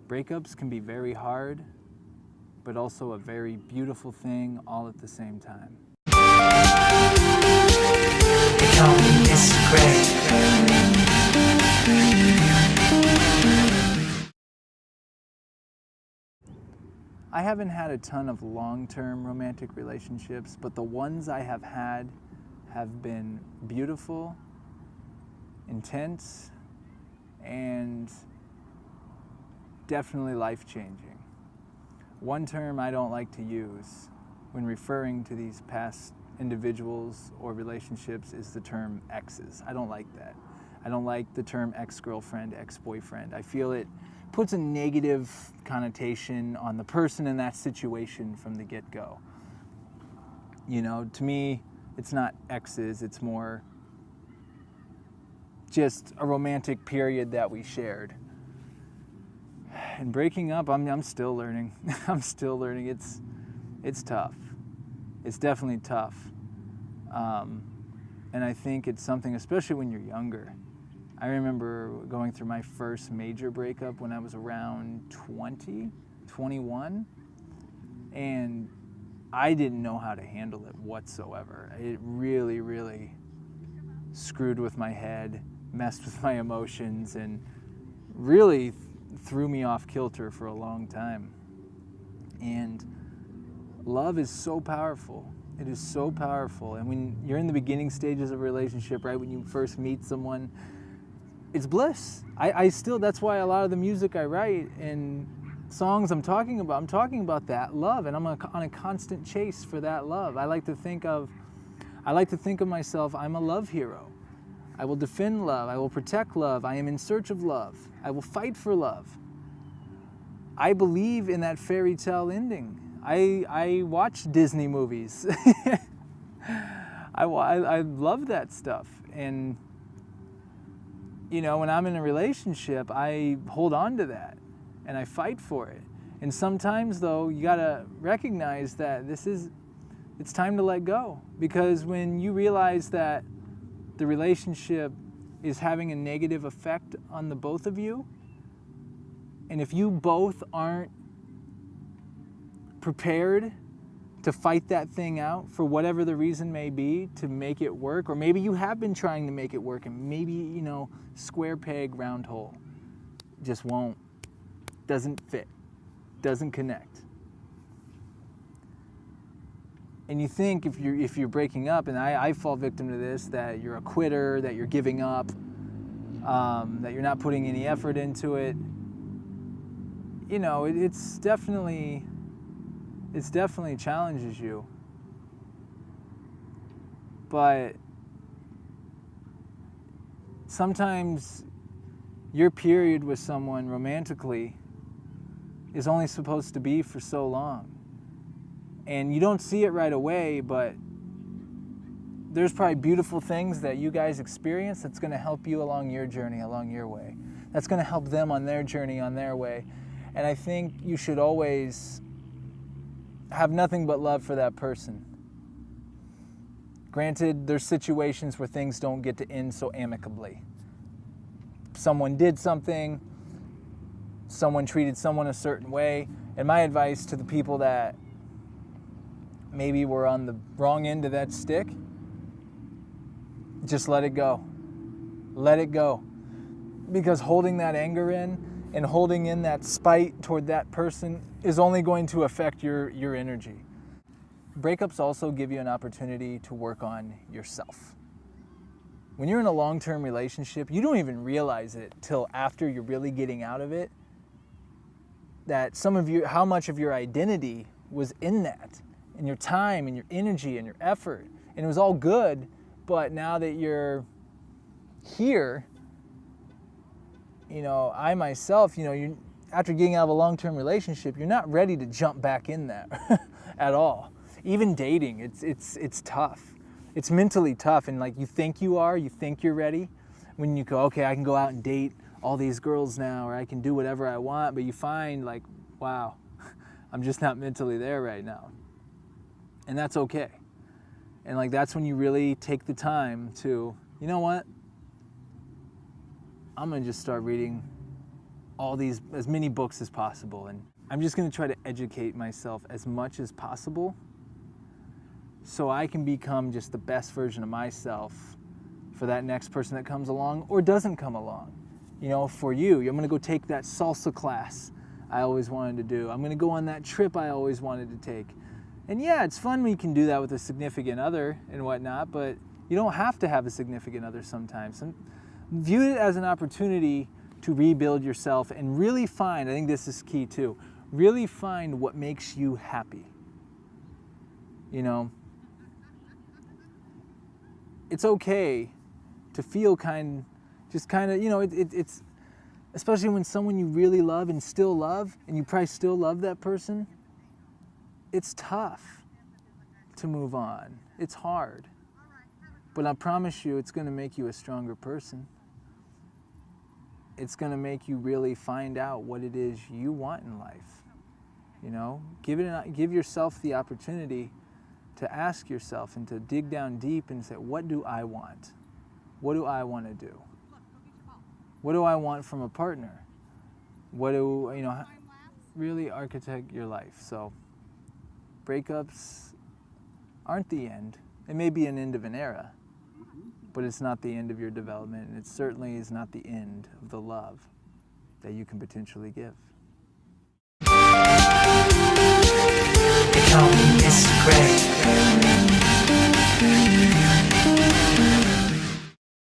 Breakups can be very hard, but also a very beautiful thing all at the same time. They call me Mr. Grei. I haven't had a ton of long-term romantic relationships, but the ones I have had have been beautiful, intense, and definitely life-changing. One term I don't like to use when referring to these past individuals or relationships is the term exes. I don't like that. I don't like the term ex-girlfriend, ex-boyfriend. I feel it puts a negative connotation on the person in that situation from the get-go. You know, to me, it's not exes, it's more just a romantic period that we shared. And breaking up, I'm still learning. I'm still learning. It's tough. It's definitely tough. And I think it's something, especially when you're younger. I remember going through my first major breakup when I was around 20, 21, and I didn't know how to handle it whatsoever. It really, really screwed with my head, messed with my emotions, and really threw me off kilter for a long time. And love is so powerful. It is so powerful. And when you're in the beginning stages of a relationship, right, when you first meet someone, it's bliss. I still, that's why a lot of the music I write and songs I'm talking about that love, and I'm on a constant chase for that love. I like to think of myself, I'm a love hero. I will defend love. I will protect love. I am in search of love. I will fight for love. I believe in that fairy tale ending. I watch Disney movies. I love that stuff. And, you know, when I'm in a relationship, I hold on to that and I fight for it. And sometimes, though, you gotta recognize that it's time to let go. Because when you realize that the relationship is having a negative effect on the both of you, and if you both aren't prepared to fight that thing out for whatever the reason may be to make it work, or maybe you have been trying to make it work and maybe, you know, square peg, round hole, just won't, doesn't fit, doesn't connect. And you think if you're breaking up, and I fall victim to this, that you're a quitter, that you're giving up, that you're not putting any effort into it. You know, it definitely challenges you. But sometimes your period with someone romantically is only supposed to be for so long. And you don't see it right away, but there's probably beautiful things that you guys experience that's going to help you along your journey, along your way. That's going to help them on their journey, on their way. And I think you should always have nothing but love for that person. Granted, there's situations where things don't get to end so amicably. Someone did something, someone treated someone a certain way, and my advice to the people that maybe were on the wrong end of that stick, just let it go. Let it go. Because holding that anger in and holding in that spite toward that person is only going to affect your energy. Breakups also give you an opportunity to work on yourself. When you're in a long-term relationship, you don't even realize it till after you're really getting out of it, that how much of your identity was in that, and your time and your energy and your effort. And it was all good, but now that you're here, you know, I myself, you know, after getting out of a long-term relationship, you're not ready to jump back in that at all. Even dating, it's tough. It's mentally tough, and like you think you're ready. When you go, okay, I can go out and date all these girls now, or I can do whatever I want, but you find like, wow, I'm just not mentally there right now. And that's okay. And like that's when you really take the time to, you know what? I'm gonna just start reading as many books as possible, and I'm just going to try to educate myself as much as possible so I can become just the best version of myself for that next person that comes along or doesn't come along. You know, for you, I'm going to go take that salsa class I always wanted to do. I'm going to go on that trip I always wanted to take. And yeah, it's fun when you can do that with a significant other and whatnot, but you don't have to have a significant other sometimes. View it as an opportunity to rebuild yourself and really find, I think this is key too, really find what makes you happy. You know, it's okay to feel just kind of, you know, it's, especially when someone you really love and still love, and you probably still love that person, it's tough to move on. It's hard. But I promise you, it's going to make you a stronger person. It's going to make you really find out what it is you want in life. You know, give yourself the opportunity to ask yourself and to dig down deep and say, what do I want? What do I want to do? What do I want from a partner? What do, you know, really architect your life. So breakups aren't the end. It may be an end of an era, but it's not the end of your development, and it certainly is not the end of the love that you can potentially give. They call me Mr. Grey.